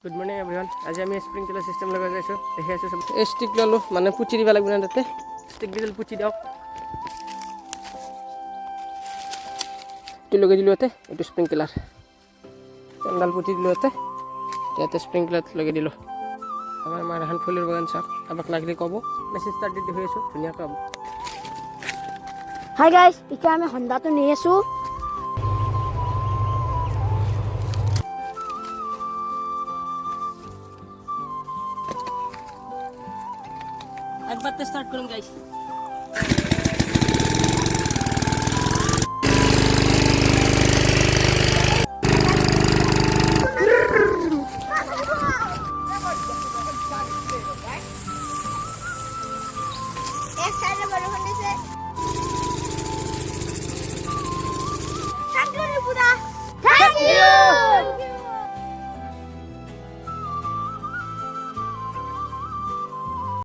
Good morning everyone. আজি আমি sprinkler system লগাই যাইছোঁ। দেখি আছোঁ চব এই ষ্টিক ল'লোঁ, মানে পুচি দিব লাগিব না তাতে ষ্টিক দিলে পুচি দিয়ক। এইটো লগাই দিলোঁ ইয়াতে, এইটো স্প্ৰিংকলাৰ তেলডাল পুচি দিলোঁ ইয়াতে স্প্ৰিংকলাৰ লগাই দিলোঁ। আমাৰ এখন ফুলৰ বাগান চাওক, কাৰোবাক লাগিলে ক'ব। মেছেজ ষ্টাৰ্ট দি হৈ আছোঁ ধুনীয়াকৈ হ'ব। হাই গাইজ, এতিয়া আমি হন্দাটো নি আছোঁ। একবাৰতে ষ্টাৰ্ট কৰিম গাইজ।